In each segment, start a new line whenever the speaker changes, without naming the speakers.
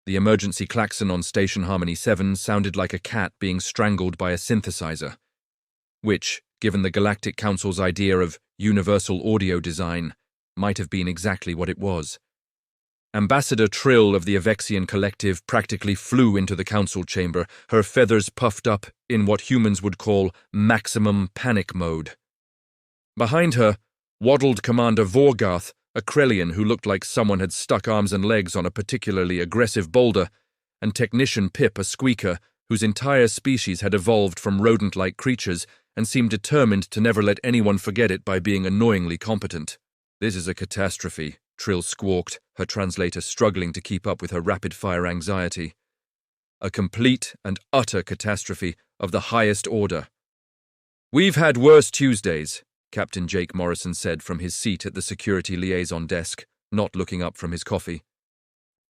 The emergency klaxon on Station Harmony 7 sounded like a cat being strangled by a synthesizer, which, given the Galactic Council's idea of universal audio design, might have been exactly what it was. Ambassador Trill of the Avexian Collective practically flew into the council chamber, her feathers puffed up in what humans would call maximum panic mode. Behind her waddled Commander Vorgarth, a Krellian who looked like someone had stuck arms and legs on a particularly aggressive boulder, and Technician Pip, a squeaker whose entire species had evolved from rodent-like creatures and seemed determined to never let anyone forget it by being annoyingly competent. "This is a catastrophe," Trill squawked, her translator struggling to keep up with her rapid-fire anxiety. "A complete and utter catastrophe of the highest order." "We've had worse Tuesdays," Captain Jake Morrison said from his seat at the security liaison desk, not looking up from his coffee.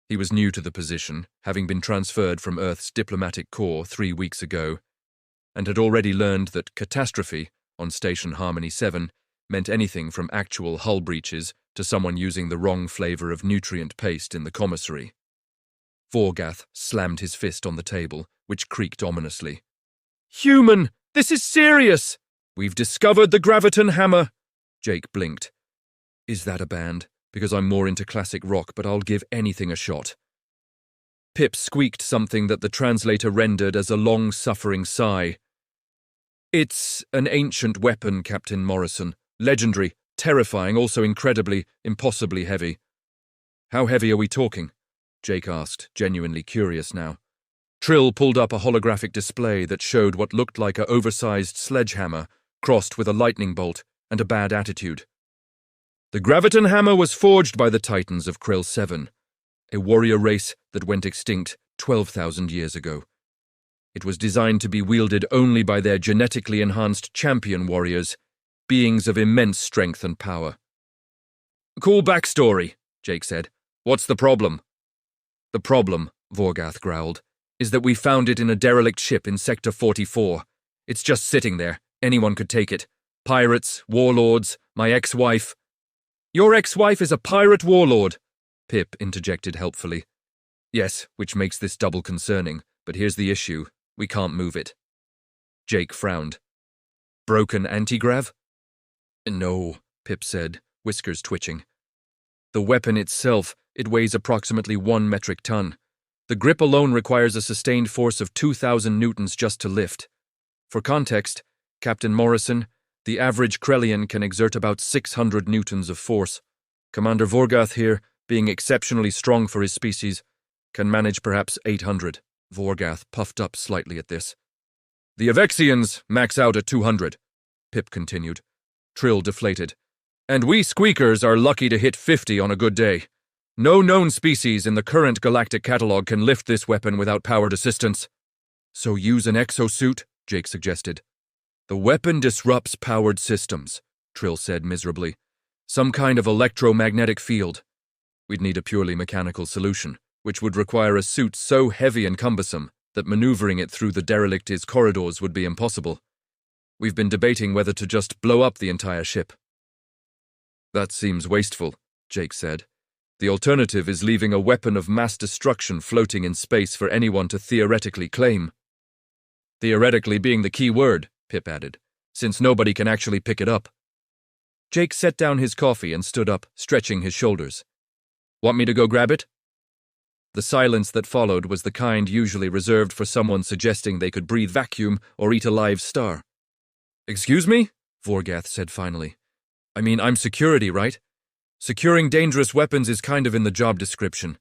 He was new to the position, having been transferred from Earth's diplomatic corps 3 weeks ago, and had already learned that catastrophe on Station Harmony 7 meant anything from actual hull breaches to someone using the wrong flavor of nutrient paste in the commissary. Vorgarth slammed his fist on the table, which creaked ominously. "Human! This is serious! We've discovered the graviton hammer!" Jake blinked. "Is that a band? Because I'm more into classic rock, but I'll give anything a shot." Pip squeaked something that the translator rendered as a long-suffering sigh. "It's an ancient weapon, Captain Morrison. Legendary, terrifying, also incredibly, impossibly heavy." "How heavy are we talking?" Jake asked, genuinely curious now. Trill pulled up a holographic display that showed what looked like an oversized sledgehammer crossed with a lightning bolt and a bad attitude. "The graviton hammer was forged by the Titans of Krill 7, a warrior race that went extinct 12,000 years ago. It was designed to be wielded only by their genetically enhanced champion warriors, beings of immense strength and power." "Cool backstory," Jake said. "What's the problem?" "The problem," Vorgarth growled, "is that we found it in a derelict ship in Sector 44. It's just sitting there. Anyone could take it. Pirates, warlords, my ex-wife." "Your ex-wife is a pirate warlord," Pip interjected helpfully. "Yes, which makes this double concerning, but here's the issue. We can't move it." Jake frowned. "Broken antigrav?" "No," Pip said, whiskers twitching. "The weapon itself, it weighs approximately 1 metric ton. The grip alone requires a sustained force of 2,000 newtons just to lift. For context, Captain Morrison, the average Krellian can exert about 600 newtons of force. Commander Vorgarth here, being exceptionally strong for his species, can manage perhaps 800. Vorgarth puffed up slightly at this. "The Avexians max out at 200, Pip continued. Trill deflated. "And we squeakers are lucky to hit 50 on a good day. No known species in the current galactic catalog can lift this weapon without powered assistance." "So use an exosuit?" Jake suggested. "The weapon disrupts powered systems," Trill said miserably. "Some kind of electromagnetic field. We'd need a purely mechanical solution, which would require a suit so heavy and cumbersome that maneuvering it through the derelict's corridors would be impossible. We've been debating whether to just blow up the entire ship." "That seems wasteful," Jake said. "The alternative is leaving a weapon of mass destruction floating in space for anyone to theoretically claim." "Theoretically being the key word," Pip added, "since nobody can actually pick it up." Jake set down his coffee and stood up, stretching his shoulders. "Want me to go grab it?" The silence that followed was the kind usually reserved for someone suggesting they could breathe vacuum or eat a live star. "Excuse me?" Vorgarth said finally. "I mean, I'm security, right? Securing dangerous weapons is kind of in the job description.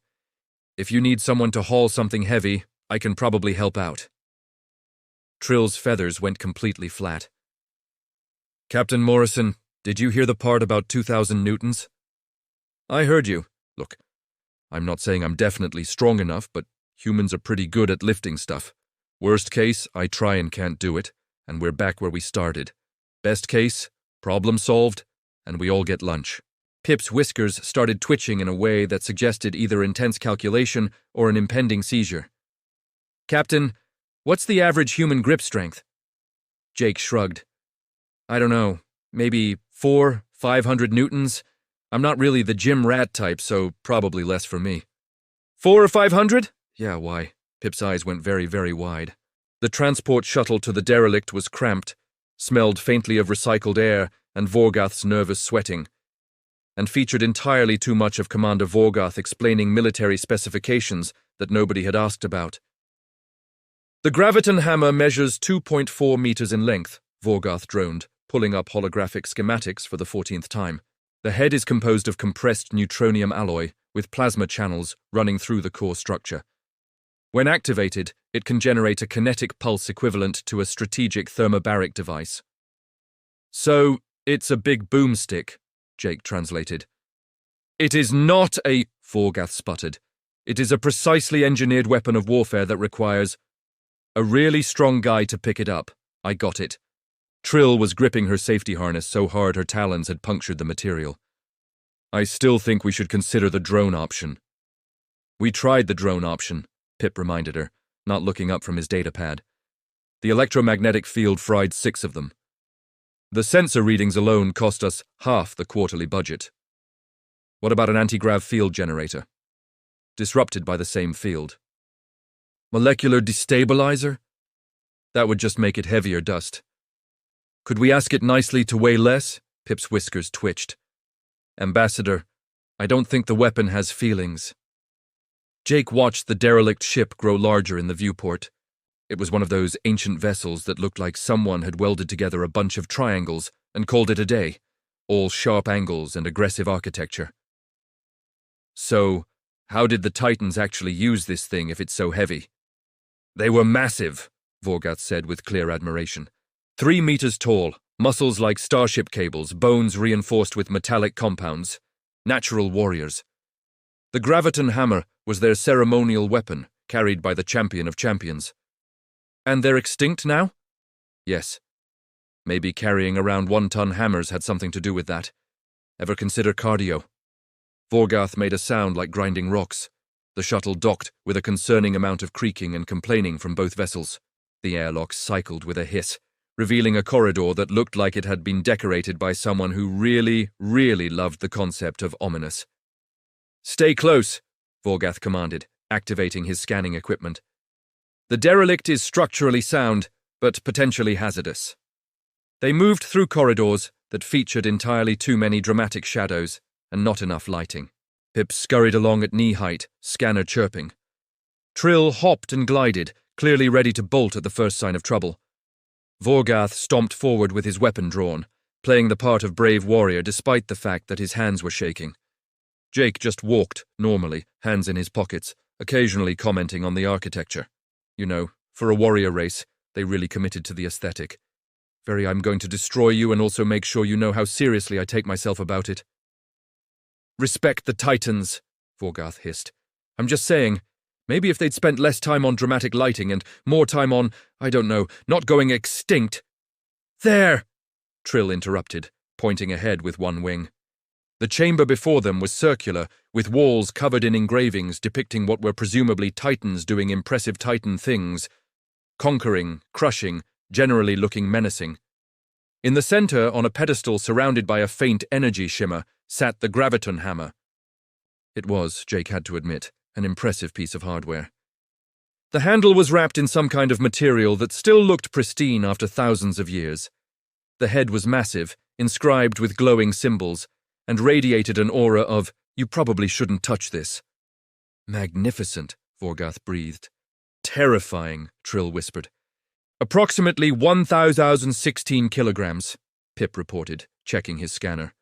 If you need someone to haul something heavy, I can probably help out." Trill's feathers went completely flat. "Captain Morrison, did you hear the part about 2,000 newtons?" "I heard you. Look, I'm not saying I'm definitely strong enough, but humans are pretty good at lifting stuff. Worst case, I try and can't do it, and we're back where we started. Best case, problem solved, and we all get lunch." Pip's whiskers started twitching in a way that suggested either intense calculation or an impending seizure. "Captain, what's the average human grip strength?" Jake shrugged. "I don't know, maybe 400-500 newtons? I'm not really the gym rat type, so probably less for me." 4 or 500? Yeah, why? Pip's eyes went very, very wide. The transport shuttle to the derelict was cramped, smelled faintly of recycled air and Vorgath's nervous sweating, and featured entirely too much of Commander Vorgath explaining military specifications that nobody had asked about. The graviton hammer measures 2.4 meters in length, Vorgath droned, pulling up holographic schematics for the 14th time. The head is composed of compressed neutronium alloy with plasma channels running through the core structure. When activated, it can generate a kinetic pulse equivalent to a strategic thermobaric device. So, it's a big boomstick, Jake translated. It is not a, Vorgath sputtered. It is a precisely engineered weapon of warfare that requires a really strong guy to pick it up. I got it. Trill was gripping her safety harness so hard her talons had punctured the material. I still think we should consider the drone option. We tried the drone option, Pip reminded her, not looking up from his datapad. The electromagnetic field fried 6 of them. The sensor readings alone cost us half the quarterly budget. What about an anti-grav field generator? Disrupted by the same field. Molecular destabilizer? That would just make it heavier dust. Could we ask it nicely to weigh less? Pip's whiskers twitched. Ambassador, I don't think the weapon has feelings. Jake watched the derelict ship grow larger in the viewport. It was one of those ancient vessels that looked like someone had welded together a bunch of triangles and called it a day, all sharp angles and aggressive architecture. So, how did the Titans actually use this thing if it's so heavy? They were massive, Vorgath said with clear admiration. 3 meters tall, muscles like starship cables, bones reinforced with metallic compounds. Natural warriors. The graviton hammer was their ceremonial weapon, carried by the champion of champions. And they're extinct now? Yes. Maybe carrying around 1-ton hammers had something to do with that. Ever consider cardio? Vorgath made a sound like grinding rocks. The shuttle docked with a concerning amount of creaking and complaining from both vessels. The airlock cycled with a hiss, revealing a corridor that looked like it had been decorated by someone who really, really loved the concept of ominous. Stay close, Vorgath commanded, activating his scanning equipment. The derelict is structurally sound, but potentially hazardous. They moved through corridors that featured entirely too many dramatic shadows and not enough lighting. Pip scurried along at knee height, scanner chirping. Trill hopped and glided, clearly ready to bolt at the first sign of trouble. Vorgath stomped forward with his weapon drawn, playing the part of brave warrior despite the fact that his hands were shaking. Jake just walked, normally, hands in his pockets, occasionally commenting on the architecture. You know, for a warrior race, they really committed to the aesthetic. Very, I'm going to destroy you and also make sure you know how seriously I take myself about it. Respect the Titans, Vorgath hissed. I'm just saying, maybe if they'd spent less time on dramatic lighting and more time on, I don't know, not going extinct. There! Trill interrupted, pointing ahead with one wing. The chamber before them was circular, with walls covered in engravings depicting what were presumably Titans doing impressive Titan things, conquering, crushing, generally looking menacing. In the center, on a pedestal surrounded by a faint energy shimmer, sat the graviton hammer. It was, Jake had to admit, an impressive piece of hardware. The handle was wrapped in some kind of material that still looked pristine after thousands of years. The head was massive, inscribed with glowing symbols, and radiated an aura of, you probably shouldn't touch this. Magnificent, Vorgath breathed. Terrifying, Trill whispered. Approximately 1,016 kilograms, Pip reported, checking his scanner.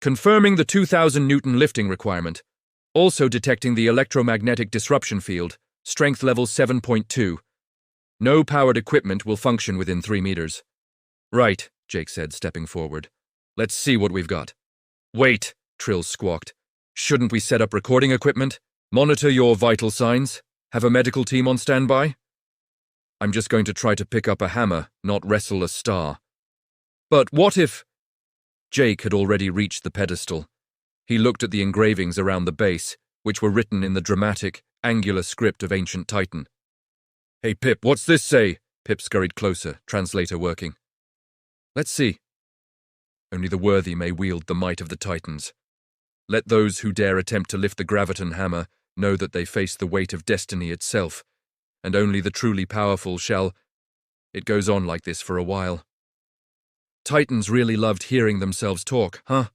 Confirming the 2,000 Newton lifting requirement. Also detecting the electromagnetic disruption field, strength level 7.2. No powered equipment will function within 3 meters. Right, Jake said, stepping forward. Let's see what we've got. Wait, Trill squawked. Shouldn't we set up recording equipment? Monitor your vital signs? Have a medical team on standby? I'm just going to try to pick up a hammer, not wrestle a star. But what if... Jake had already reached the pedestal. He looked at the engravings around the base, which were written in the dramatic, angular script of ancient Titan. Hey Pip, what's this say? Pip scurried closer, translator working. Let's see. Only the worthy may wield the might of the Titans. Let those who dare attempt to lift the graviton hammer know that they face the weight of destiny itself, and only the truly powerful shall. It goes on like this for a while. Titans really loved hearing themselves talk, huh?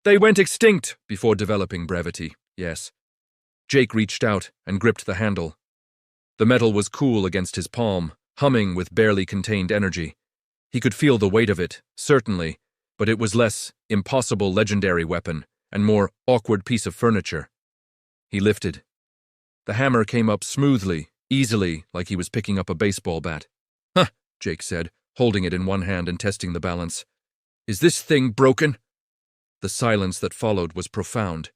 They went extinct before developing brevity, yes. Jake reached out and gripped the handle. The metal was cool against his palm, humming with barely contained energy. He could feel the weight of it, certainly, but it was less impossible legendary weapon and more awkward piece of furniture. He lifted. The hammer came up smoothly, easily, like he was picking up a baseball bat. Huh, Jake said, holding it in one hand and testing the balance. Is this thing broken? The silence that followed was profound.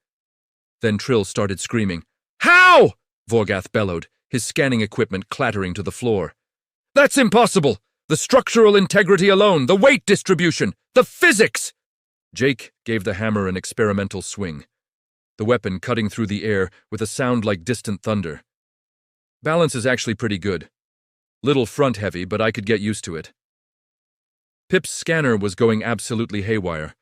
Then Trill started screaming. How? Vorgath bellowed, his scanning equipment clattering to the floor. That's impossible! The structural integrity alone, the weight distribution, the physics! Jake gave the hammer an experimental swing, the weapon cutting through the air with a sound like distant thunder. Balance is actually pretty good. Little front-heavy, but I could get used to it. Pip's scanner was going absolutely haywire,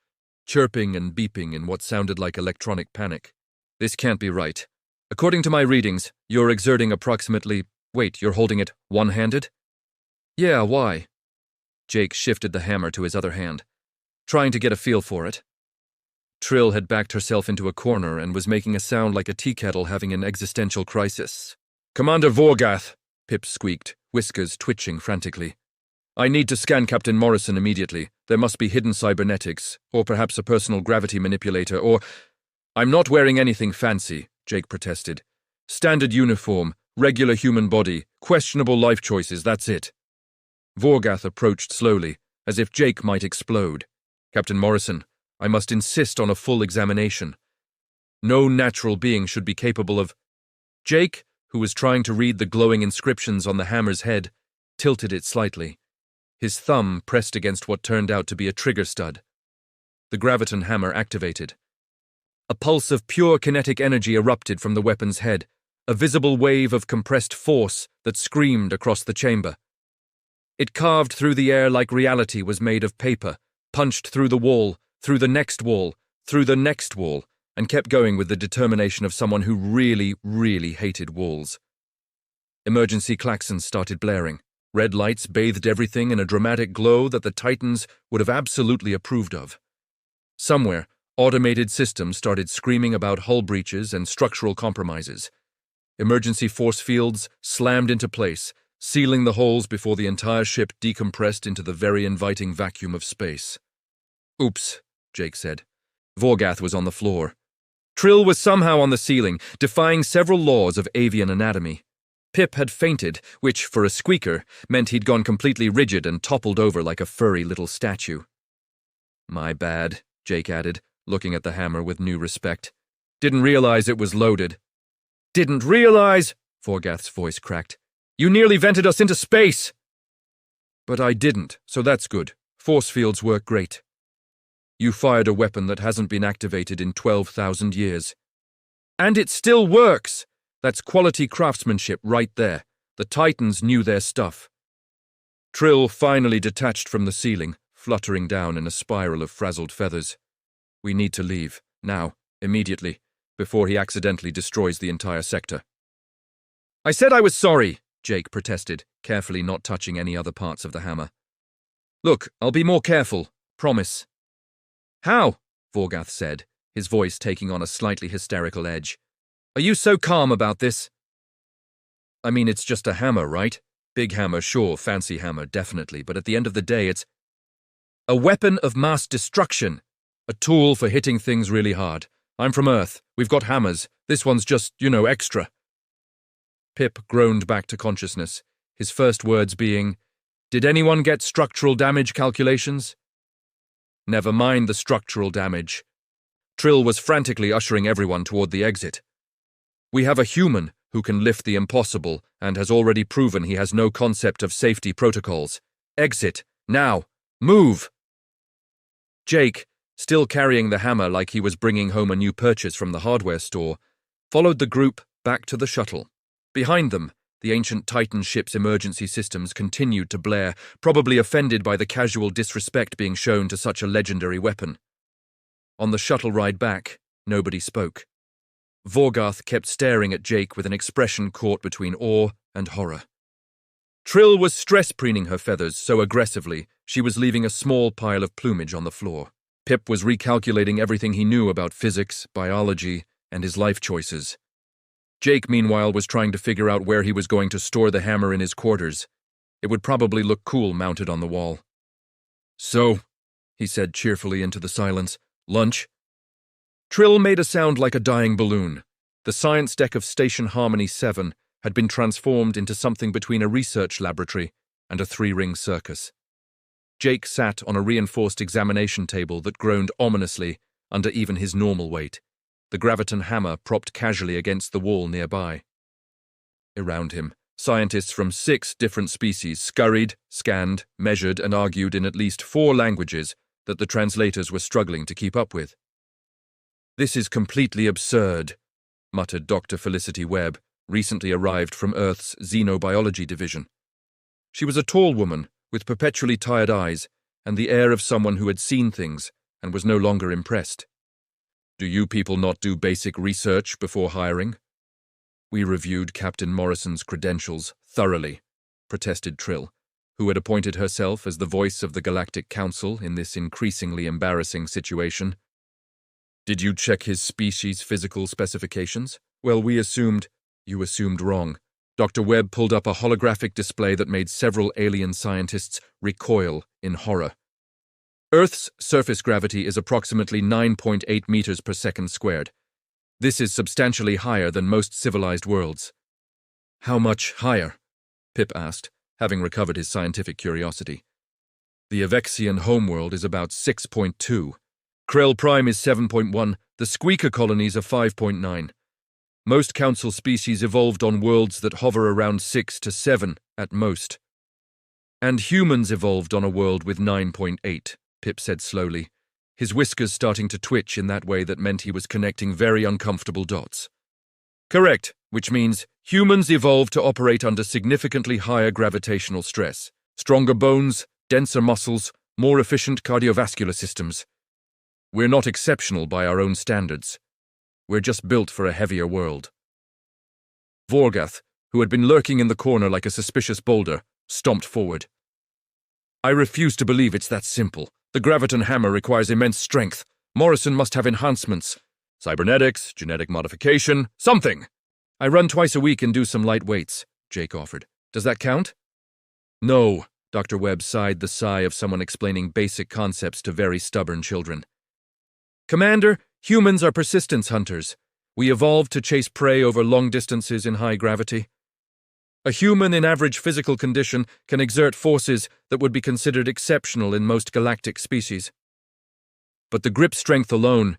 chirping and beeping in what sounded like electronic panic. This can't be right. According to my readings, you're exerting approximately... Wait, you're holding it one-handed? Yeah, why? Jake shifted the hammer to his other hand, trying to get a feel for it. Trill had backed herself into a corner and was making a sound like a tea kettle having an existential crisis. Commander Vorgath, Pip squeaked, whiskers twitching frantically. I need to scan Captain Morrison immediately. There must be hidden cybernetics, or perhaps a personal gravity manipulator, or... I'm not wearing anything fancy, Jake protested. Standard uniform, regular human body, questionable life choices, that's it. Vorgath approached slowly, as if Jake might explode. Captain Morrison, I must insist on a full examination. No natural being should be capable of... Jake, who was trying to read the glowing inscriptions on the hammer's head, tilted it slightly. His thumb pressed against what turned out to be a trigger stud. The graviton hammer activated. A pulse of pure kinetic energy erupted from the weapon's head, a visible wave of compressed force that screamed across the chamber. It carved through the air like reality was made of paper, punched through the wall, through the next wall, through the next wall, and kept going with the determination of someone who really, really hated walls. Emergency klaxons started blaring. Red lights bathed everything in a dramatic glow that the Titans would have absolutely approved of. Somewhere, automated systems started screaming about hull breaches and structural compromises. Emergency force fields slammed into place, sealing the holes before the entire ship decompressed into the very inviting vacuum of space. Oops, Jake said. Vorgath was on the floor. Trill was somehow on the ceiling, defying several laws of avian anatomy. Pip had fainted, which, for a squeaker, meant he'd gone completely rigid and toppled over like a furry little statue. My bad, Jake added, looking at the hammer with new respect. Didn't realize it was loaded. Didn't realize, Vorgath's voice cracked. You nearly vented us into space! But I didn't, so that's good. Force fields work great. You fired a weapon that hasn't been activated in 12,000 years. And it still works! That's quality craftsmanship right there. The Titans knew their stuff. Trill finally detached from the ceiling, fluttering down in a spiral of frazzled feathers. We need to leave, now, immediately, before he accidentally destroys the entire sector. I said I was sorry, Jake protested, carefully not touching any other parts of the hammer. Look, I'll be more careful, promise. How? Vorgath said, his voice taking on a slightly hysterical edge. Are you so calm about this? I mean, it's just a hammer, right? Big hammer, sure, fancy hammer, definitely, but at the end of the day, it's a weapon of mass destruction, a tool for hitting things really hard. I'm from Earth. We've got hammers. This one's just, extra. Pip groaned back to consciousness, his first words being, Did anyone get structural damage calculations? Never mind the structural damage. Trill was frantically ushering everyone toward the exit. We have a human who can lift the impossible and has already proven he has no concept of safety protocols. Exit, now, move! Jake, still carrying the hammer like he was bringing home a new purchase from the hardware store, followed the group back to the shuttle. Behind them, the ancient Titan ship's emergency systems continued to blare, probably offended by the casual disrespect being shown to such a legendary weapon. On the shuttle ride back, nobody spoke. Vorgarth kept staring at Jake with an expression caught between awe and horror. Trill was stress-preening her feathers so aggressively she was leaving a small pile of plumage on the floor. Pip was recalculating everything he knew about physics, biology, and his life choices. Jake, meanwhile, was trying to figure out where he was going to store the hammer in his quarters. It would probably look cool mounted on the wall. "So," he said cheerfully into the silence, "lunch?" Trill made a sound like a dying balloon. The science deck of Station Harmony 7 had been transformed into something between a research laboratory and a three-ring circus. Jake sat on a reinforced examination table that groaned ominously under even his normal weight, the graviton hammer propped casually against the wall nearby. Around him, scientists from 6 different species scurried, scanned, measured, and argued in at least 4 languages that the translators were struggling to keep up with. "This is completely absurd," muttered Dr. Felicity Webb, recently arrived from Earth's Xenobiology Division. She was a tall woman with perpetually tired eyes and the air of someone who had seen things and was no longer impressed. "Do you people not do basic research before hiring?" "We reviewed Captain Morrison's credentials thoroughly," protested Trill, who had appointed herself as the voice of the Galactic Council in this increasingly embarrassing situation. "Did you check his species' physical specifications? Well, we assumed—" "You assumed wrong." Dr. Webb pulled up a holographic display that made several alien scientists recoil in horror. "Earth's surface gravity is approximately 9.8 meters per second squared. This is substantially higher than most civilized worlds." "How much higher?" Pip asked, having recovered his scientific curiosity. "The Avexian homeworld is about 6.2. Krell Prime is 7.1, the Squeaker colonies are 5.9. Most council species evolved on worlds that hover around 6 to 7 at most. And humans evolved on a world with 9.8, Pip said slowly, his whiskers starting to twitch in that way that meant he was connecting very uncomfortable dots. "Correct, which means humans evolved to operate under significantly higher gravitational stress, stronger bones, denser muscles, more efficient cardiovascular systems. We're not exceptional by our own standards. We're just built for a heavier world." Vorgarth, who had been lurking in the corner like a suspicious boulder, stomped forward. "I refuse to believe it's that simple. The graviton hammer requires immense strength. Morrison must have enhancements. Cybernetics, genetic modification, something." "I run twice a week and do some light weights," Jake offered. "Does that count?" "No," Dr. Webb sighed the sigh of someone explaining basic concepts to very stubborn children. "Commander, humans are persistence hunters. We evolved to chase prey over long distances in high gravity. A human in average physical condition can exert forces that would be considered exceptional in most galactic species. But the grip strength alone,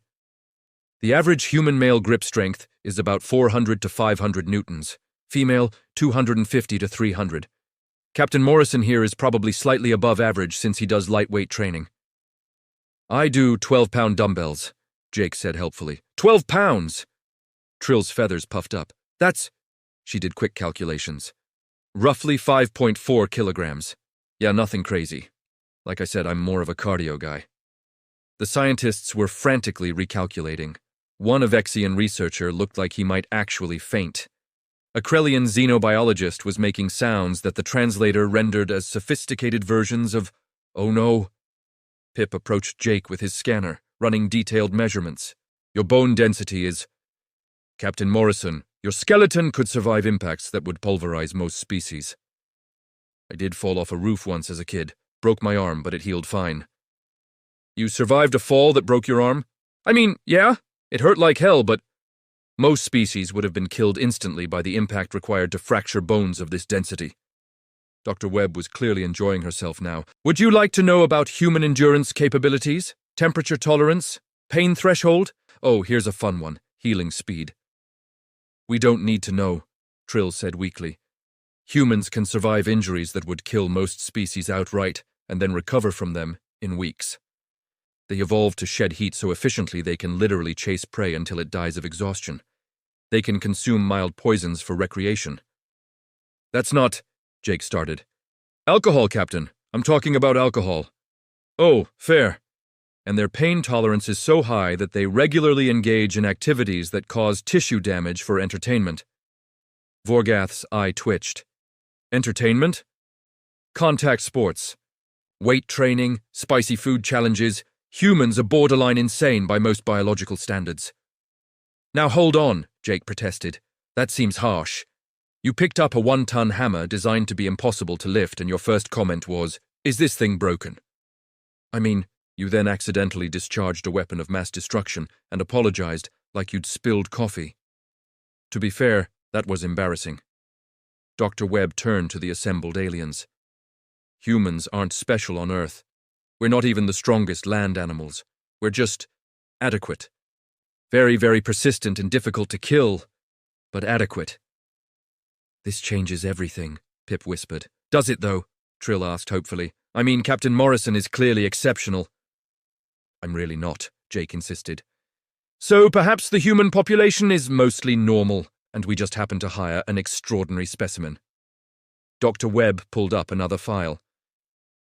the average human male grip strength is about 400 to 500 newtons, female 250 to 300. Captain Morrison here is probably slightly above average since he does lightweight training." "I do 12-pound dumbbells," Jake said helpfully. 12 pounds! Trill's feathers puffed up. That's, she did quick calculations, roughly 5.4 kilograms. Yeah, nothing crazy. Like I said, I'm more of a cardio guy. The scientists were frantically recalculating. One Avexian researcher looked like he might actually faint. A Krellian xenobiologist was making sounds that the translator rendered as sophisticated versions of, "Oh no." Pip approached Jake with his scanner, running detailed measurements. "Your bone density is..." "Captain Morrison, your skeleton could survive impacts that would pulverize most species. I did fall off a roof once as a kid. Broke my arm, but it healed fine." "You survived a fall that broke your arm?" "I mean, yeah, it hurt like hell, but..." "Most species would have been killed instantly by the impact required to fracture bones of this density." Dr. Webb was clearly enjoying herself now. "Would you like to know about human endurance capabilities? Temperature tolerance? Pain threshold? Oh, here's a fun one. Healing speed." "We don't need to know," Trill said weakly. "Humans can survive injuries that would kill most species outright and then recover from them in weeks. They evolved to shed heat so efficiently they can literally chase prey until it dies of exhaustion. They can consume mild poisons for recreation." "That's not..." Jake started. "Alcohol, Captain. I'm talking about alcohol." "Oh, fair." and their pain tolerance is so high that they regularly engage in activities that cause tissue damage for entertainment. Vorgath's eye twitched. Entertainment? Contact sports. Weight training, spicy food challenges. Humans are borderline insane by most biological standards. Now hold on, Jake protested. That seems harsh. You picked up a 1-ton hammer designed to be impossible to lift, and your first comment was, "Is this thing broken?" I mean, you then accidentally discharged a weapon of mass destruction and apologized like you'd spilled coffee. To be fair, that was embarrassing. Dr. Webb turned to the assembled aliens. Humans aren't special on Earth. We're not even the strongest land animals. We're just adequate. Very, very persistent and difficult to kill, but adequate. This changes everything, Pip whispered. Does it, though? Trill asked hopefully. I mean, Captain Morrison is clearly exceptional. I'm really not, Jake insisted. So perhaps the human population is mostly normal, and we just happen to hire an extraordinary specimen. Dr. Webb pulled up another file.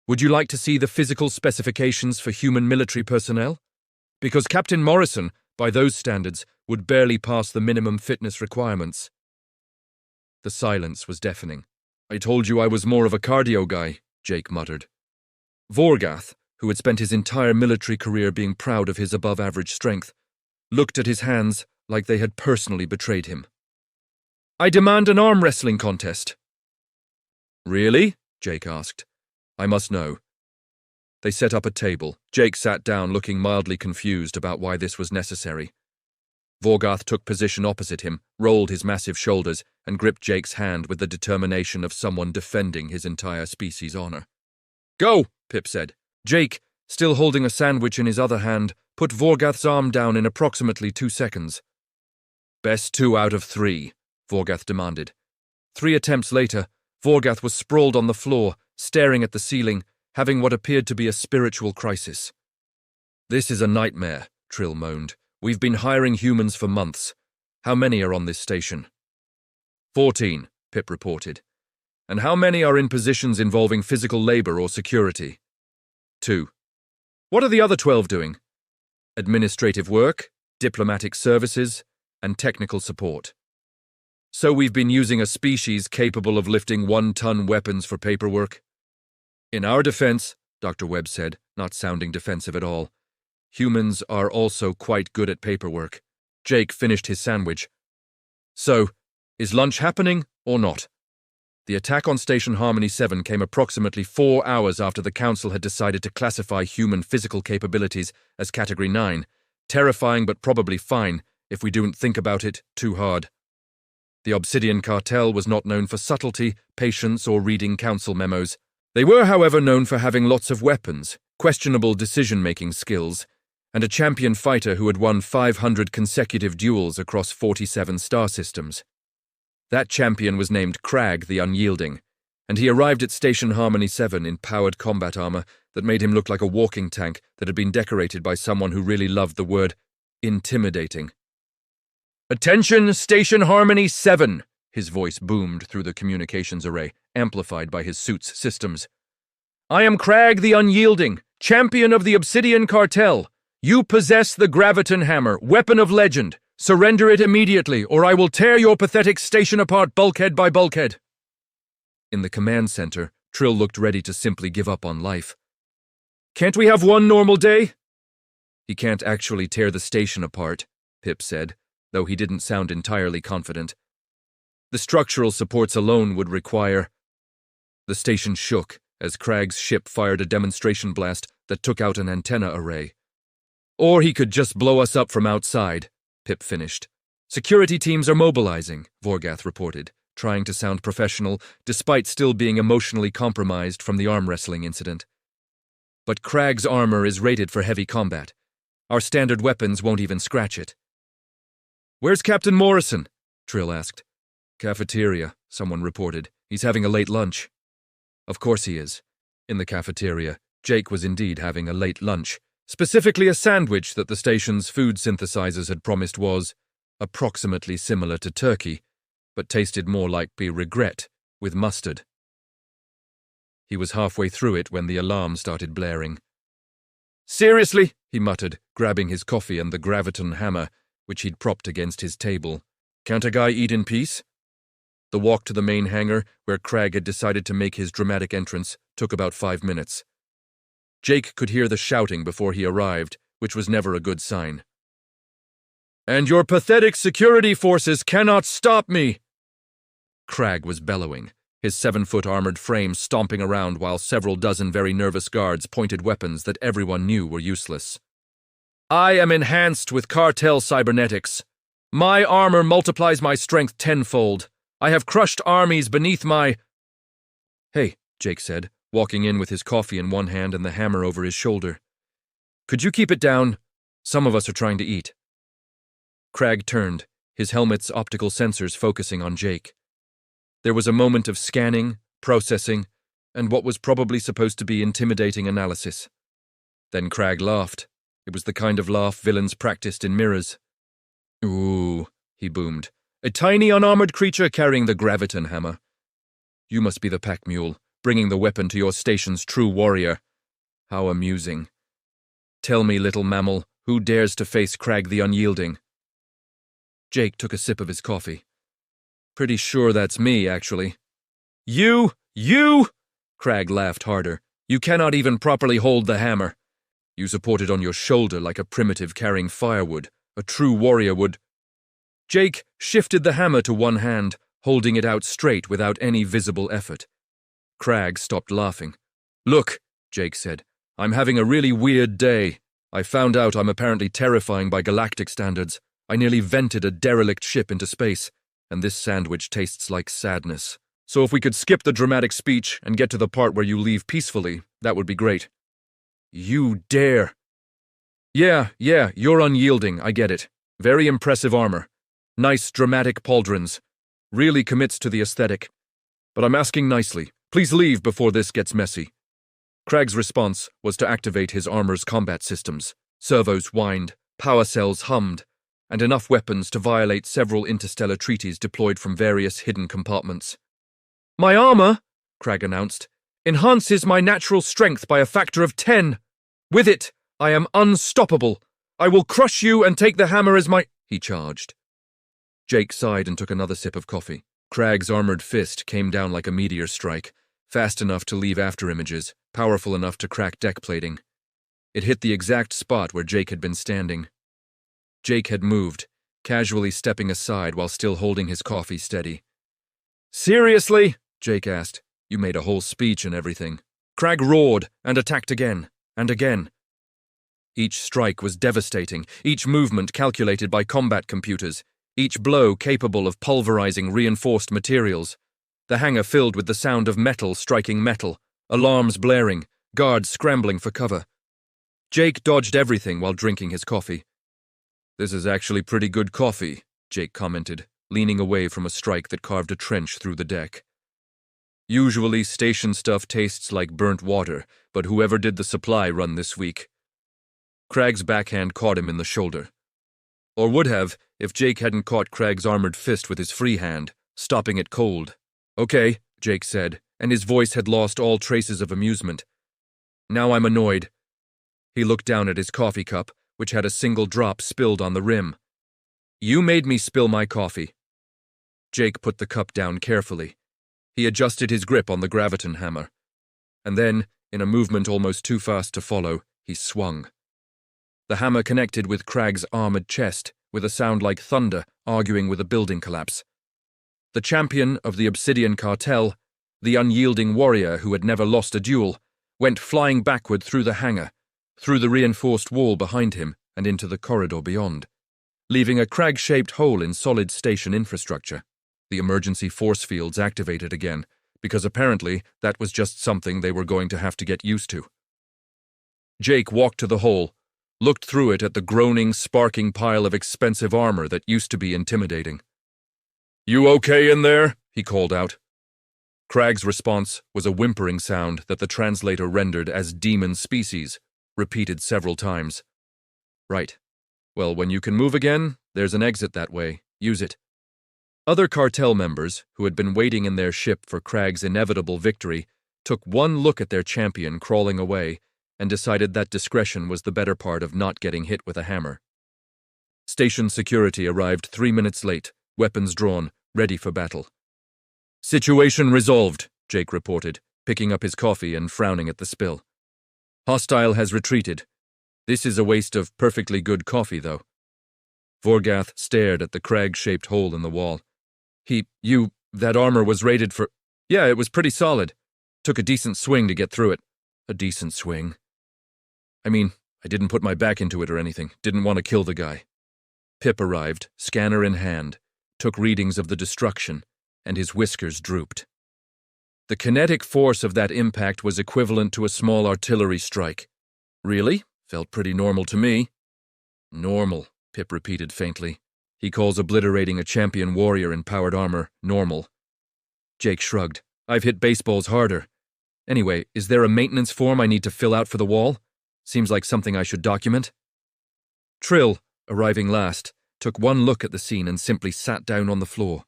Would you like to see the physical specifications for human military personnel? Because Captain Morrison, by those standards, would barely pass the minimum fitness requirements. The silence was deafening. I told you I was more of a cardio guy, Jake muttered. Vorgath, who had spent his entire military career being proud of his above-average strength, looked at his hands like they had personally betrayed him. I demand an arm wrestling contest. Really? Jake asked. I must know. They set up a table. Jake sat down looking mildly confused about why this was necessary. Vorgath took position opposite him, rolled his massive shoulders, and gripped Jake's hand with the determination of someone defending his entire species' honor. Go, Pip said. Jake, still holding a sandwich in his other hand, put Vorgath's arm down in approximately 2 seconds. Best 2 out of 3, Vorgath demanded. 3 attempts later, Vorgath was sprawled on the floor, staring at the ceiling, having what appeared to be a spiritual crisis. This is a nightmare, Trill moaned. We've been hiring humans for months. How many are on this station? 14, Pip reported. And how many are in positions involving physical labor or security? 2. What are the other 12 doing? Administrative work, diplomatic services, and technical support. So we've been using a species capable of lifting 1-ton weapons for paperwork? In our defense, Dr. Webb said, not sounding defensive at all, humans are also quite good at paperwork. Jake finished his sandwich. So, is lunch happening or not? The attack on Station Harmony 7 came approximately 4 hours after the Council had decided to classify human physical capabilities as Category 9, terrifying but probably fine if we don't think about it too hard. The Obsidian Cartel was not known for subtlety, patience, or reading Council memos. They were, however, known for having lots of weapons, questionable decision-making skills, and a champion fighter who had won 500 consecutive duels across 47 star systems. That champion was named Crag the Unyielding, and he arrived at Station Harmony 7 in powered combat armor that made him look like a walking tank that had been decorated by someone who really loved the word intimidating. Attention, Station Harmony 7, his voice boomed through the communications array, amplified by his suit's systems. I am Crag the Unyielding, champion of the Obsidian Cartel. You possess the Graviton Hammer, weapon of legend. Surrender it immediately, or I will tear your pathetic station apart bulkhead by bulkhead. In the command center, Trill looked ready to simply give up on life. Can't we have one normal day? He can't actually tear the station apart, Pip said, though he didn't sound entirely confident. The structural supports alone would require... The station shook as Crag's ship fired a demonstration blast that took out an antenna array. Or he could just blow us up from outside, Pip finished. Security teams are mobilizing, Vorgath reported, trying to sound professional despite still being emotionally compromised from the arm wrestling incident. But Crag's armor is rated for heavy combat. Our standard weapons won't even scratch it. Where's Captain Morrison? Trill asked. Cafeteria, someone reported. He's having a late lunch. Of course he is. In the cafeteria, Jake was indeed having a late lunch, specifically a sandwich that the station's food synthesizers had promised was approximately similar to turkey, but tasted more like regret with mustard. He was halfway through it when the alarm started blaring. Seriously? He muttered, grabbing his coffee and the graviton hammer, which he'd propped against his table. Can't a guy eat in peace? The walk to the main hangar, where Crag had decided to make his dramatic entrance, took about 5 minutes. Jake could hear the shouting before he arrived, which was never a good sign. "And your pathetic security forces cannot stop me!" Crag was bellowing, his 7-foot armored frame stomping around while several dozen very nervous guards pointed weapons that everyone knew were useless. "I am enhanced with cartel cybernetics. My armor multiplies my strength 10-fold. I have crushed armies beneath my—" "Hey," Jake said, walking in with his coffee in one hand and the hammer over his shoulder. "Could you keep it down? Some of us are trying to eat." Crag turned, his helmet's optical sensors focusing on Jake. There was a moment of scanning, processing, and what was probably supposed to be intimidating analysis. Then Crag laughed. It was the kind of laugh villains practiced in mirrors. "Ooh," he boomed. "A tiny unarmored creature carrying the graviton hammer. You must be the pack mule, bringing the weapon to your station's true warrior. How amusing. Tell me, little mammal, who dares to face Crag the Unyielding?" Jake took a sip of his coffee. "Pretty sure that's me, actually." You! Crag laughed harder. "You cannot even properly hold the hammer. You support it on your shoulder like a primitive carrying firewood. A true warrior would—" Jake shifted the hammer to one hand, holding it out straight without any visible effort. Crag stopped laughing. "Look," Jake said, "I'm having a really weird day. I found out I'm apparently terrifying by galactic standards. I nearly vented a derelict ship into space, and this sandwich tastes like sadness. So if we could skip the dramatic speech and get to the part where you leave peacefully, that would be great." "You dare!" Yeah, you're unyielding, I get it. Very impressive armor. Nice, dramatic pauldrons. Really commits to the aesthetic. But I'm asking nicely. Please leave before this gets messy." Crag's response was to activate his armor's combat systems. Servos whined, power cells hummed, and enough weapons to violate several interstellar treaties deployed from various hidden compartments. "My armor," Crag announced, "enhances my natural strength by a factor of 10. With it, I am unstoppable. I will crush you and take the hammer as my—" he charged. Jake sighed and took another sip of coffee. Crag's armored fist came down like a meteor strike, fast enough to leave afterimages, powerful enough to crack deck plating. It hit the exact spot where Jake had been standing. Jake had moved, casually stepping aside while still holding his coffee steady. "Seriously?" Jake asked. "You made a whole speech and everything." Crag roared and attacked again, and again. Each strike was devastating, each movement calculated by combat computers, each blow capable of pulverizing reinforced materials. The hangar filled with the sound of metal striking metal, alarms blaring, guards scrambling for cover. Jake dodged everything while drinking his coffee. "This is actually pretty good coffee," Jake commented, leaning away from a strike that carved a trench through the deck. "Usually station stuff tastes like burnt water, but whoever did the supply run this week." Crag's backhand caught him in the shoulder. Or would have, if Jake hadn't caught Crag's armored fist with his free hand, stopping it cold. "Okay," Jake said, and his voice had lost all traces of amusement. "Now I'm annoyed." He looked down at his coffee cup, which had a single drop spilled on the rim. "You made me spill my coffee." Jake put the cup down carefully. He adjusted his grip on the graviton hammer. And then, in a movement almost too fast to follow, he swung. The hammer connected with Crag's armored chest, with a sound like thunder arguing with a building collapse. The champion of the Obsidian Cartel, the unyielding warrior who had never lost a duel, went flying backward through the hangar, through the reinforced wall behind him and into the corridor beyond, leaving a Crag-shaped hole in solid station infrastructure. The emergency force fields activated again, because apparently that was just something they were going to have to get used to. Jake walked to the hole, looked through it at the groaning, sparking pile of expensive armor that used to be intimidating. "You okay in there?" he called out. Crag's response was a whimpering sound that the translator rendered as demon species, repeated several times. "Right. Well, when you can move again, there's an exit that way. Use it." Other cartel members, who had been waiting in their ship for Crag's inevitable victory, took one look at their champion crawling away and decided that discretion was the better part of not getting hit with a hammer. Station security arrived 3 minutes late, weapons drawn, ready for battle. "Situation resolved," Jake reported, picking up his coffee and frowning at the spill. "Hostile has retreated. This is a waste of perfectly good coffee, though." Vorgath stared at the crag-shaped hole in the wall. That armor was rated for— Yeah, it was pretty solid. Took a decent swing to get through it. A decent swing. I didn't put my back into it or anything. Didn't want to kill the guy. Pip arrived, scanner in hand, took readings of the destruction, and his whiskers drooped. The kinetic force of that impact was equivalent to a small artillery strike. Really? Felt pretty normal to me. Normal, Pip repeated faintly. He calls obliterating a champion warrior in powered armor normal. Jake shrugged. I've hit baseballs harder. Anyway, is there a maintenance form I need to fill out for the wall? Seems like something I should document. Trill, arriving last, took one look at the scene and simply sat down on the floor.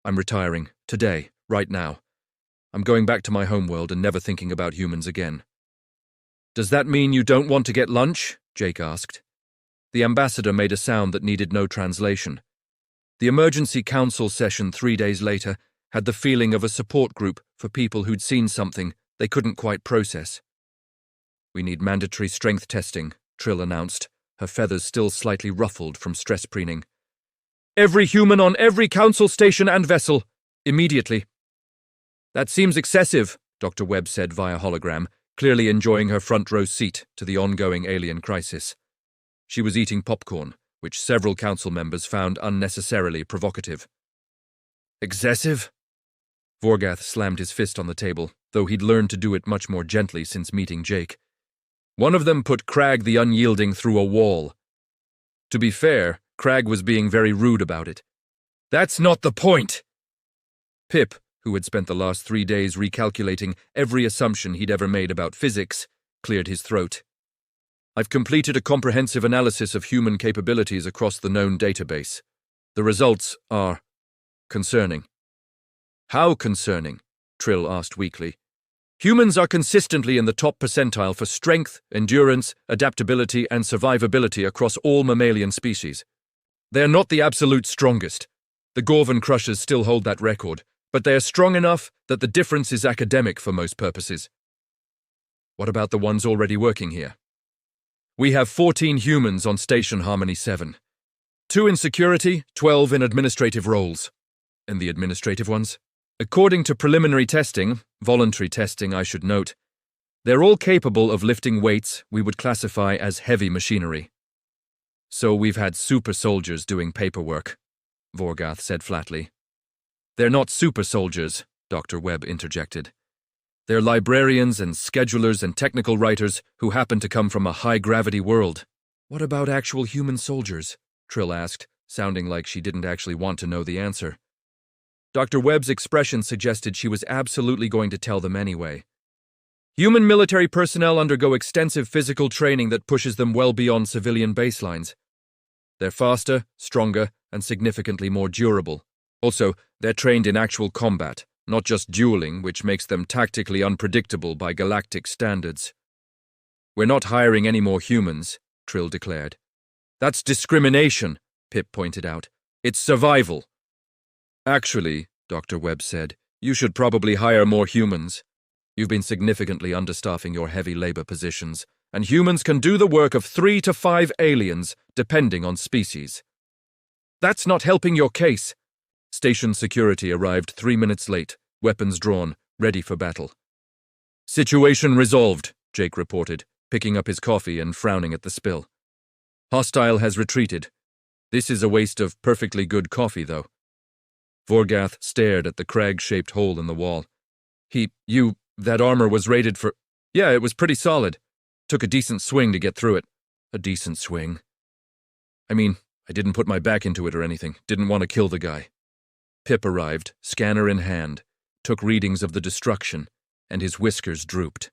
I'm retiring. Today. Right now. I'm going back to my homeworld and never thinking about humans again. Does that mean you don't want to get lunch? Jake asked. The ambassador made a sound that needed no translation. The emergency council session 3 days later had the feeling of a support group for people who'd seen something they couldn't quite process. We need mandatory strength testing, Trill announced, her feathers still slightly ruffled from stress preening. Every human on every council station and vessel, immediately. That seems excessive, Dr. Webb said via hologram, clearly enjoying her front row seat to the ongoing alien crisis. She was eating popcorn, which several council members found unnecessarily provocative. Excessive? Vorgath slammed his fist on the table, though he'd learned to do it much more gently since meeting Jake. One of them put Crag the Unyielding through a wall. To be fair, Crag was being very rude about it. That's not the point! Pip, who had spent the last 3 days recalculating every assumption he'd ever made about physics, cleared his throat. I've completed a comprehensive analysis of human capabilities across the known database. The results are concerning. How concerning? Trill asked weakly. Humans are consistently in the top percentile for strength, endurance, adaptability, and survivability across all mammalian species. They're not the absolute strongest. The Gorvan Crushers still hold that record, but they are strong enough that the difference is academic for most purposes. What about the ones already working here? We have 14 humans on Station Harmony 7. 2 in security, 12 in administrative roles. And the administrative ones? According to preliminary testing, voluntary testing I should note, they're all capable of lifting weights we would classify as heavy machinery. So we've had super soldiers doing paperwork, Vorgath said flatly. They're not super soldiers, Dr. Webb interjected. They're librarians and schedulers and technical writers who happen to come from a high-gravity world. What about actual human soldiers? Trill asked, sounding like she didn't actually want to know the answer. Dr. Webb's expression suggested she was absolutely going to tell them anyway. Human military personnel undergo extensive physical training that pushes them well beyond civilian baselines. They're faster, stronger, and significantly more durable. Also, they're trained in actual combat, not just dueling, which makes them tactically unpredictable by galactic standards. We're not hiring any more humans, Trill declared. That's discrimination, Pip pointed out. It's survival. Actually, Dr. Webb said, you should probably hire more humans. You've been significantly understaffing your heavy labor positions, and humans can do the work of 3 to 5 aliens, depending on species. That's not helping your case. Station security arrived 3 minutes late, weapons drawn, ready for battle. Situation resolved, Jake reported, picking up his coffee and frowning at the spill. Hostile has retreated. This is a waste of perfectly good coffee, though. Vorgath stared at the crag-shaped hole in the wall. That armor was rated for— Yeah, it was pretty solid. Took a decent swing to get through it. A decent swing. I didn't put my back into it or anything. Didn't want to kill the guy. Pip arrived, scanner in hand, took readings of the destruction, and his whiskers drooped.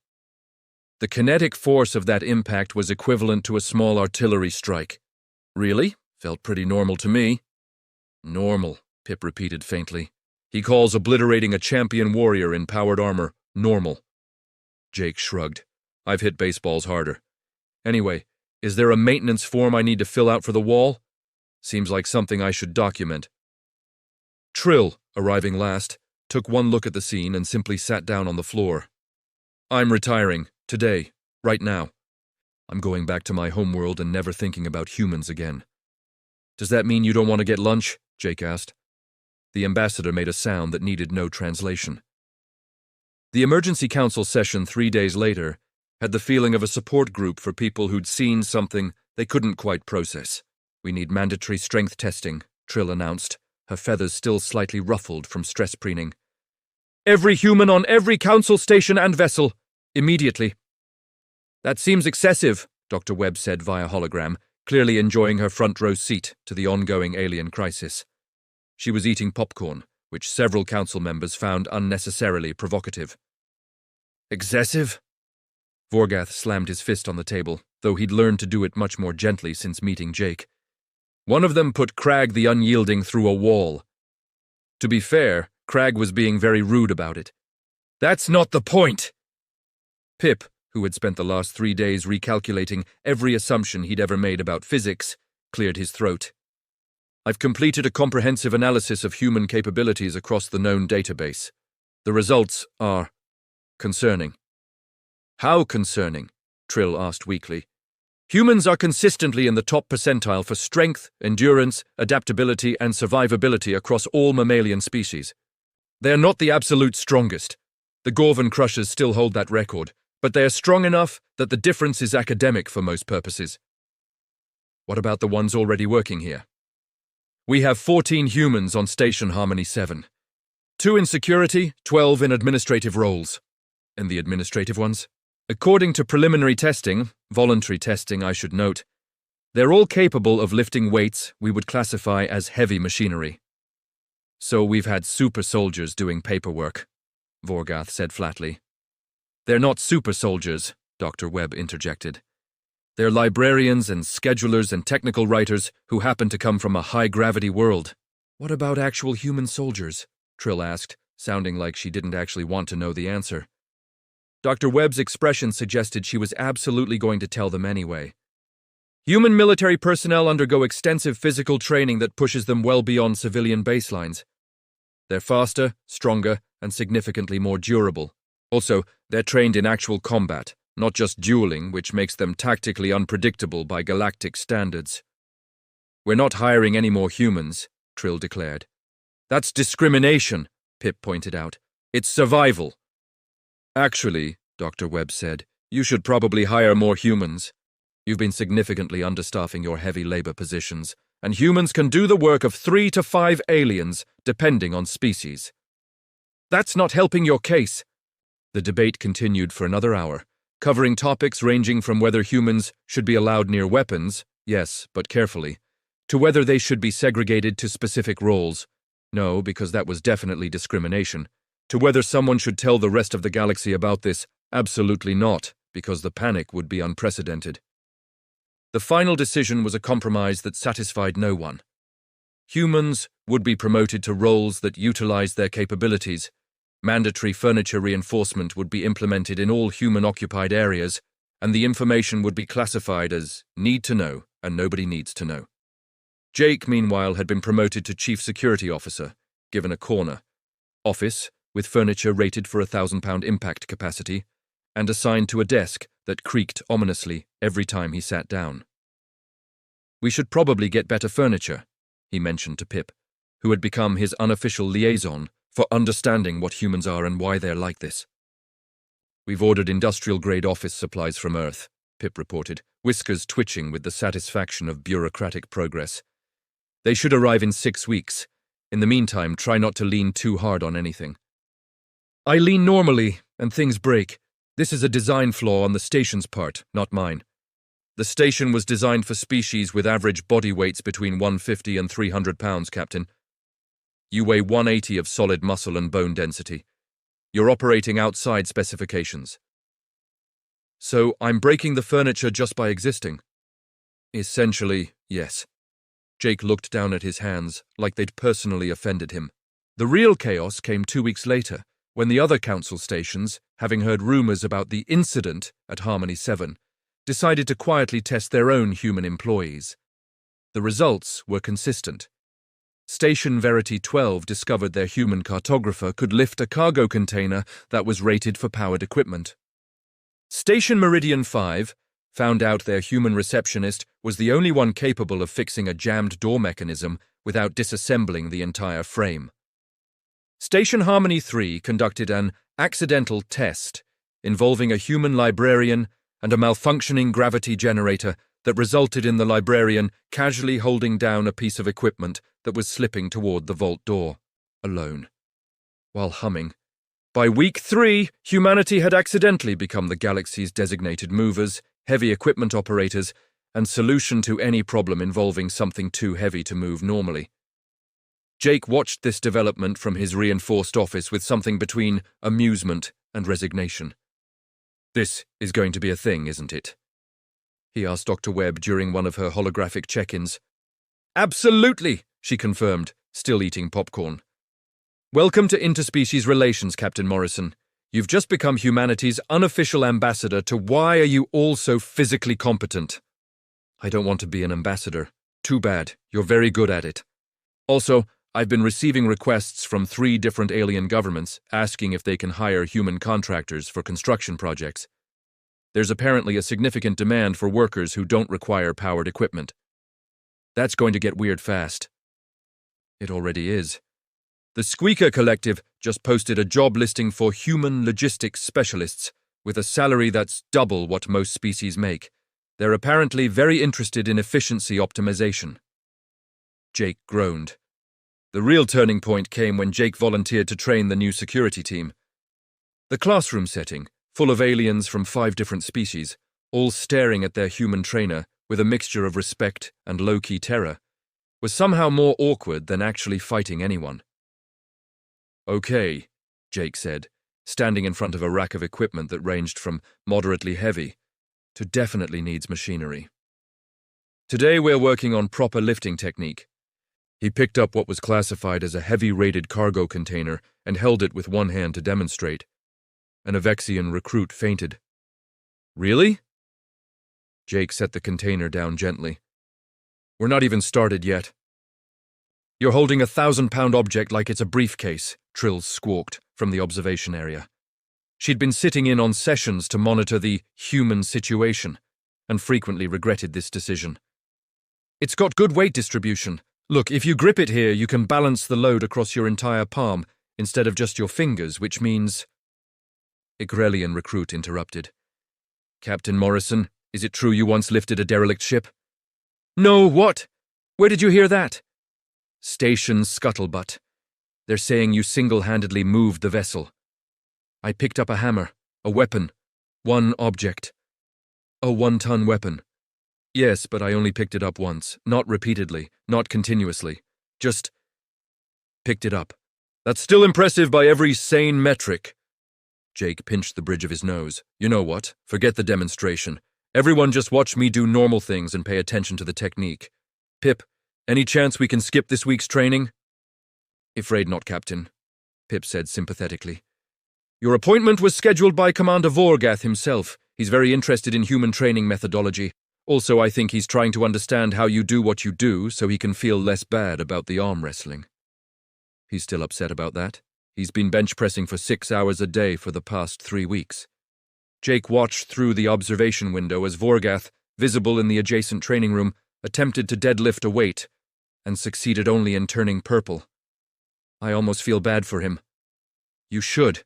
The kinetic force of that impact was equivalent to a small artillery strike. Really? Felt pretty normal to me. Normal, Pip repeated faintly. He calls obliterating a champion warrior in powered armor normal. Jake shrugged. I've hit baseballs harder. Anyway, is there a maintenance form I need to fill out for the wall? Seems like something I should document. Trill, arriving last, took one look at the scene and simply sat down on the floor. I'm retiring, today, right now. I'm going back to my homeworld and never thinking about humans again. Does that mean you don't want to get lunch? Jake asked. The ambassador made a sound that needed no translation. The emergency council session 3 days later had the feeling of a support group for people who'd seen something they couldn't quite process. We need mandatory strength testing, Trill announced, her feathers still slightly ruffled from stress preening. Every human on every council station and vessel, immediately. That seems excessive, Dr. Webb said via hologram, clearly enjoying her front row seat to the ongoing alien crisis. She was eating popcorn, which several council members found unnecessarily provocative. Excessive? Vorgath slammed his fist on the table, though he'd learned to do it much more gently since meeting Jake. One of them put Crag the Unyielding through a wall. To be fair, Crag was being very rude about it. That's not the point! Pip, who had spent the last 3 days recalculating every assumption he'd ever made about physics, cleared his throat. I've completed a comprehensive analysis of human capabilities across the known database. The results are concerning. How concerning? Trill asked weakly. Humans are consistently in the top percentile for strength, endurance, adaptability, and survivability across all mammalian species. They are not the absolute strongest. The Gorvan Crushers still hold that record, but they are strong enough that the difference is academic for most purposes. What about the ones already working here? We have 14 humans on Station Harmony 7. 2 in security, 12 in administrative roles. And the administrative ones? According to preliminary testing, voluntary testing I should note, they're all capable of lifting weights we would classify as heavy machinery. So we've had super soldiers doing paperwork, Vorgath said flatly. They're not super soldiers, Dr. Webb interjected. They're librarians and schedulers and technical writers who happen to come from a high-gravity world. What about actual human soldiers? Trill asked, sounding like she didn't actually want to know the answer. Dr. Webb's expression suggested she was absolutely going to tell them anyway. Human military personnel undergo extensive physical training that pushes them well beyond civilian baselines. They're faster, stronger, and significantly more durable. Also, they're trained in actual combat, not just dueling, which makes them tactically unpredictable by galactic standards. We're not hiring any more humans, Trill declared. That's discrimination, Pip pointed out. It's survival. Actually, Dr. Webb said, you should probably hire more humans. You've been significantly understaffing your heavy labor positions, and humans can do the work of 3 to 5 aliens, depending on species. That's not helping your case. The debate continued for another hour, covering topics ranging from whether humans should be allowed near weapons, yes, but carefully, to whether they should be segregated to specific roles, no, because that was definitely discrimination, to whether someone should tell the rest of the galaxy about this, absolutely not, because the panic would be unprecedented. The final decision was a compromise that satisfied no one. Humans would be promoted to roles that utilized their capabilities. Mandatory furniture reinforcement would be implemented in all human-occupied areas, and the information would be classified as need to know and nobody needs to know. Jake, meanwhile, had been promoted to Chief Security Officer, given a corner, office with furniture rated for 1,000-pound impact capacity, and assigned to a desk that creaked ominously every time he sat down. We should probably get better furniture, he mentioned to Pip, who had become his unofficial liaison for understanding what humans are and why they're like this. We've ordered industrial-grade office supplies from Earth, Pip reported, whiskers twitching with the satisfaction of bureaucratic progress. They should arrive in 6 weeks. In the meantime, try not to lean too hard on anything. I lean normally, and things break. This is a design flaw on the station's part, not mine. The station was designed for species with average body weights between 150 and 300 pounds, Captain. You weigh 180 of solid muscle and bone density. You're operating outside specifications. So I'm breaking the furniture just by existing? Essentially, yes. Jake looked down at his hands like they'd personally offended him. The real chaos came 2 weeks later, when the other council stations, having heard rumors about the incident at Harmony 7, decided to quietly test their own human employees. The results were consistent. Station Verity 12 discovered their human cartographer could lift a cargo container that was rated for powered equipment. Station Meridian 5 found out their human receptionist was the only one capable of fixing a jammed door mechanism without disassembling the entire frame. Station Harmony 3 conducted an accidental test involving a human librarian and a malfunctioning gravity generator that resulted in the librarian casually holding down a piece of equipment that was slipping toward the vault door, alone, while humming. By week 3, humanity had accidentally become the galaxy's designated movers, heavy equipment operators, and solution to any problem involving something too heavy to move normally. Jake watched this development from his reinforced office with something between amusement and resignation. "This is going to be a thing, isn't it?" he asked Dr. Webb during one of her holographic check-ins. "Absolutely," she confirmed, still eating popcorn. "Welcome to Interspecies Relations, Captain Morrison. You've just become humanity's unofficial ambassador to why are you all so physically competent?" "I don't want to be an ambassador." "Too bad. You're very good at it. Also, I've been receiving requests from 3 different alien governments asking if they can hire human contractors for construction projects. There's apparently a significant demand for workers who don't require powered equipment. That's going to get weird fast." It already is. The Squeaker Collective just posted a job listing for human logistics specialists with a salary that's double what most species make. They're apparently very interested in efficiency optimization. Jake groaned. The real turning point came when Jake volunteered to train the new security team. The classroom setting, full of aliens from 5 different species, all staring at their human trainer with a mixture of respect and low-key terror, was somehow more awkward than actually fighting anyone. "Okay," Jake said, standing in front of a rack of equipment that ranged from moderately heavy to definitely needs machinery. "Today we're working on proper lifting technique." He picked up what was classified as a heavy-rated cargo container and held it with one hand to demonstrate. An Avexian recruit fainted. "Really?" Jake set the container down gently. "We're not even started yet." "You're holding a 1,000-pound object like it's a briefcase," Trills squawked from the observation area. She'd been sitting in on sessions to monitor the human situation and frequently regretted this decision. "It's got good weight distribution. Look, if you grip it here, you can balance the load across your entire palm instead of just your fingers, which means—" A Grelian recruit interrupted. "Captain Morrison, is it true you once lifted a derelict ship?" "No, what? Where did you hear that?" "Station scuttlebutt. They're saying you single-handedly moved the vessel." "I picked up a hammer, a weapon, one object." "A 1-ton weapon." "Yes, but I only picked it up once, not repeatedly, not continuously. Just picked it up." "That's still impressive by every sane metric." Jake pinched the bridge of his nose. "You know what? Forget the demonstration. Everyone just watch me do normal things and pay attention to the technique. Pip, any chance we can skip this week's training?" "Afraid not, Captain," Pip said sympathetically. "Your appointment was scheduled by Commander Vorgath himself. He's very interested in human training methodology. Also, I think he's trying to understand how you do what you do so he can feel less bad about the arm wrestling." "He's still upset about that? He's been bench pressing for 6 hours a day for the past 3 weeks. Jake watched through the observation window as Vorgath, visible in the adjacent training room, attempted to deadlift a weight and succeeded only in turning purple. "I almost feel bad for him." "You should.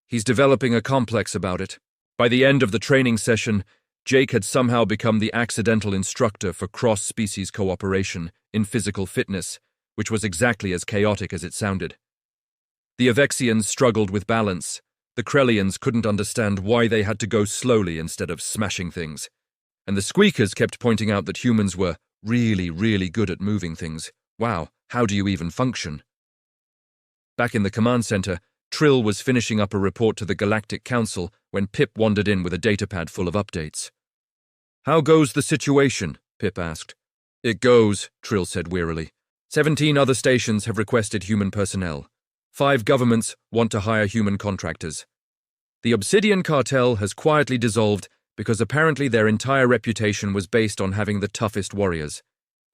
He's developing a complex about it." By the end of the training session, Jake had somehow become the accidental instructor for cross-species cooperation in physical fitness, which was exactly as chaotic as it sounded. The Avexians struggled with balance. The Krellians couldn't understand why they had to go slowly instead of smashing things. And the Squeakers kept pointing out that humans were really, really good at moving things. Wow, how do you even function? Back in the command center, Trill was finishing up a report to the Galactic Council when Pip wandered in with a datapad full of updates. "How goes the situation?" Pip asked. "It goes," Trill said wearily. 17 other stations have requested human personnel. 5 governments want to hire human contractors. The Obsidian Cartel has quietly dissolved because apparently their entire reputation was based on having the toughest warriors,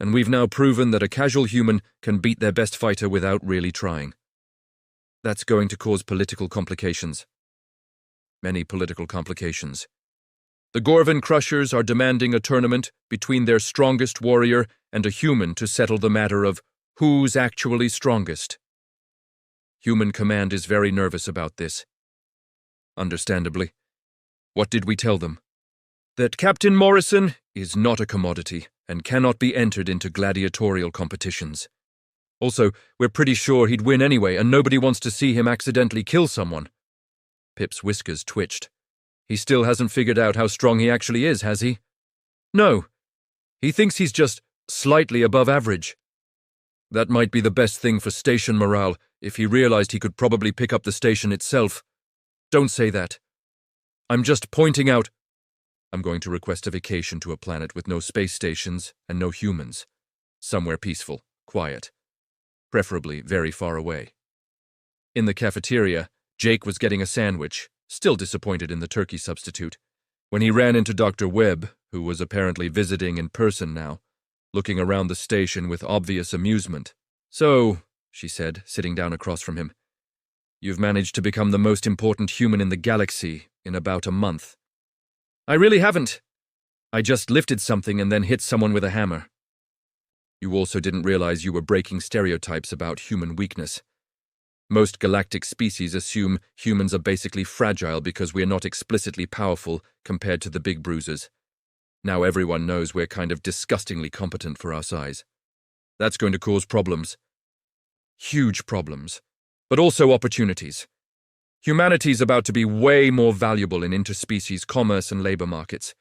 and we've now proven that a casual human can beat their best fighter without really trying. That's going to cause political complications. Many political complications. The Gorvan Crushers are demanding a tournament between their strongest warrior and a human to settle the matter of who's actually strongest. Human Command is very nervous about this. Understandably. What did we tell them? That Captain Morrison is not a commodity and cannot be entered into gladiatorial competitions. Also, we're pretty sure he'd win anyway, and nobody wants to see him accidentally kill someone. Pip's whiskers twitched. He still hasn't figured out how strong he actually is, has he? No. He thinks he's just slightly above average. That might be the best thing for station morale if he realized he could probably pick up the station itself. Don't say that. I'm just pointing out. I'm going to request a vacation to a planet with no space stations and no humans. Somewhere peaceful, quiet. Preferably very far away. In the cafeteria, Jake was getting a sandwich, still disappointed in the turkey substitute, when he ran into Dr. Webb, who was apparently visiting in person now, looking around the station with obvious amusement. So, she said, sitting down across from him, you've managed to become the most important human in the galaxy in about a month. I really haven't. I just lifted something and then hit someone with a hammer. You also didn't realize you were breaking stereotypes about human weakness. Most galactic species assume humans are basically fragile because we're not explicitly powerful compared to the big bruisers. Now everyone knows we're kind of disgustingly competent for our size. That's going to cause problems. Huge problems. But also opportunities. Humanity's about to be way more valuable in interspecies commerce and labor markets.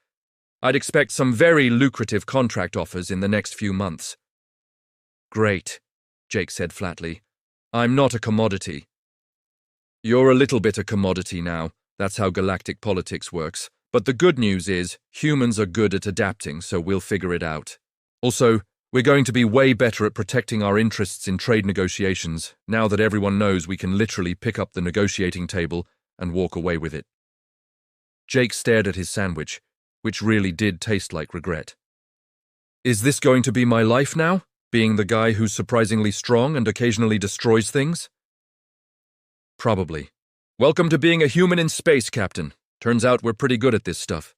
I'd expect some very lucrative contract offers in the next few months. Great, Jake said flatly. I'm not a commodity. You're a little bit a commodity now. That's how galactic politics works. But the good news is, humans are good at adapting, so we'll figure it out. Also, we're going to be way better at protecting our interests in trade negotiations, now that everyone knows we can literally pick up the negotiating table and walk away with it. Jake stared at his sandwich, which really did taste like regret. Is this going to be my life now? Being the guy who's surprisingly strong and occasionally destroys things? Probably. Welcome to being a human in space, Captain. Turns out we're pretty good at this stuff.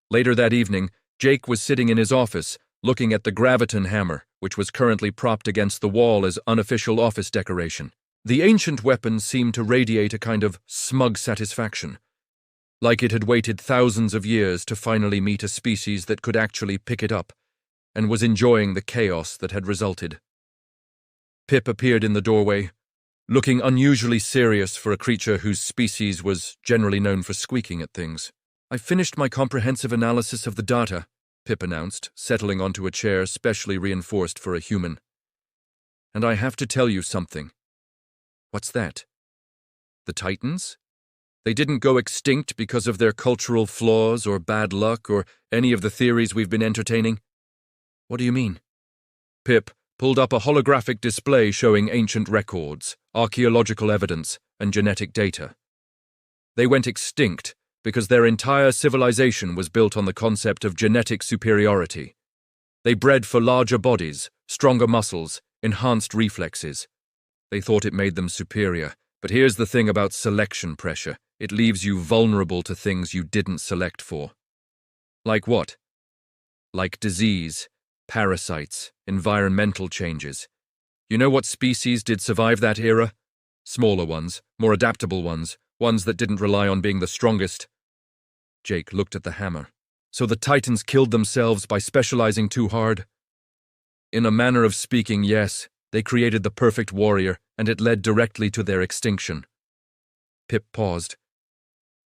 Later that evening, Jake was sitting in his office, looking at the graviton hammer, which was currently propped against the wall as unofficial office decoration. The ancient weapon seemed to radiate a kind of smug satisfaction, like it had waited thousands of years to finally meet a species that could actually pick it up, and was enjoying the chaos that had resulted. Pip appeared in the doorway, looking unusually serious for a creature whose species was generally known for squeaking at things. I finished my comprehensive analysis of the data, Pip announced, settling onto a chair specially reinforced for a human. And I have to tell you something. What's that? The Titans? They didn't go extinct because of their cultural flaws or bad luck or any of the theories we've been entertaining? What do you mean? Pip pulled up a holographic display showing ancient records, archaeological evidence, and genetic data. They went extinct because their entire civilization was built on the concept of genetic superiority. They bred for larger bodies, stronger muscles, enhanced reflexes. They thought it made them superior, but here's the thing about selection pressure. It leaves you vulnerable to things you didn't select for. Like what? Like disease, parasites, environmental changes. You know what species did survive that era? Smaller ones, more adaptable ones that didn't rely on being the strongest. Jake looked at the hammer. So the Titans killed themselves by specializing too hard? In a manner of speaking, yes. They created the perfect warrior, and it led directly to their extinction. Pip paused.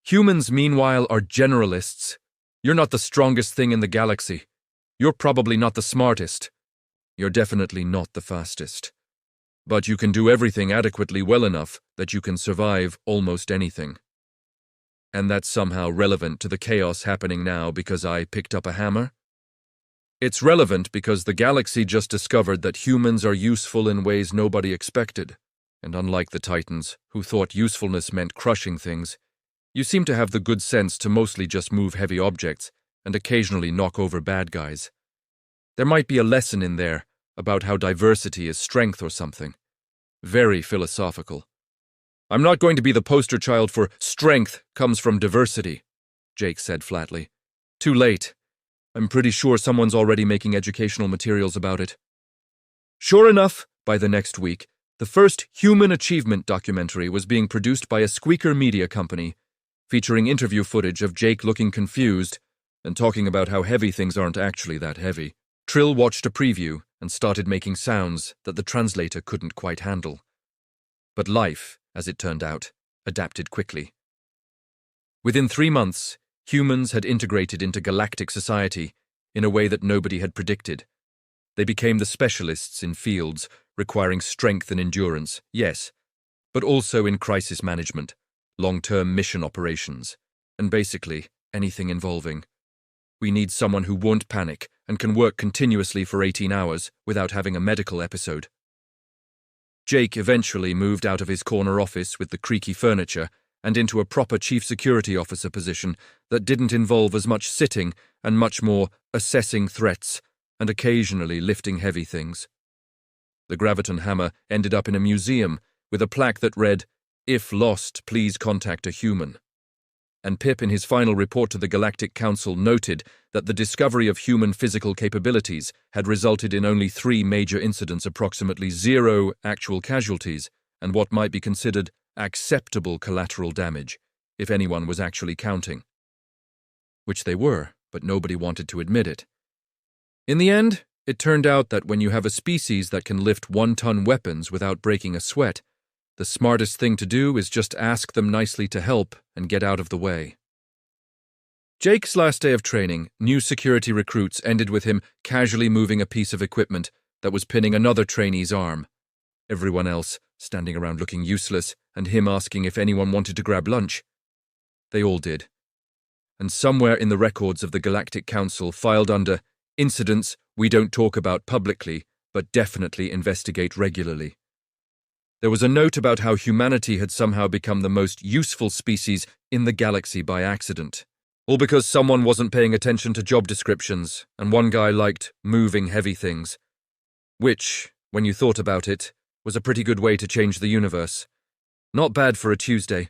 Humans, meanwhile, are generalists. You're not the strongest thing in the galaxy. You're probably not the smartest. You're definitely not the fastest. But you can do everything adequately well enough that you can survive almost anything. And that's somehow relevant to the chaos happening now because I picked up a hammer? It's relevant because the galaxy just discovered that humans are useful in ways nobody expected, And unlike the Titans, who thought usefulness meant crushing things, you seem to have the good sense to mostly just move heavy objects and occasionally knock over bad guys. There might be a lesson in there about how diversity is strength or something. Very philosophical. I'm not going to be the poster child for strength comes from diversity, Jake said flatly. Too late. I'm pretty sure someone's already making educational materials about it. Sure enough, by the next week, the first human achievement documentary was being produced by a squeaker media company, featuring interview footage of Jake looking confused and talking about how heavy things aren't actually that heavy. Trill watched a preview and started making sounds that the translator couldn't quite handle. But life, as it turned out, adapted quickly. Within 3 months, humans had integrated into galactic society in a way that nobody had predicted. They became the specialists in fields requiring strength and endurance, yes, but also in crisis management, long-term mission operations, and basically anything involving. We need someone who won't panic and can work continuously for 18 hours without having a medical episode. Jake eventually moved out of his corner office with the creaky furniture and into a proper chief security officer position that didn't involve as much sitting and much more assessing threats and occasionally lifting heavy things. The graviton hammer ended up in a museum with a plaque that read, "If lost, please contact a human." And Pip, in his final report to the Galactic Council, noted that the discovery of human physical capabilities had resulted in only 3 major incidents, approximately 0 actual casualties, and what might be considered acceptable collateral damage, if anyone was actually counting. Which they were, but nobody wanted to admit it. In the end, it turned out that when you have a species that can lift 1-ton weapons without breaking a sweat, the smartest thing to do is just ask them nicely to help and get out of the way. Jake's last day of training, new security recruits ended with him casually moving a piece of equipment that was pinning another trainee's arm. Everyone else standing around looking useless and him asking if anyone wanted to grab lunch. They all did. And somewhere in the records of the Galactic Council filed under incidents we don't talk about publicly, but definitely investigate regularly, there was a note about how humanity had somehow become the most useful species in the galaxy by accident. All because someone wasn't paying attention to job descriptions, and one guy liked moving heavy things. Which, when you thought about it, was a pretty good way to change the universe. Not bad for a Tuesday.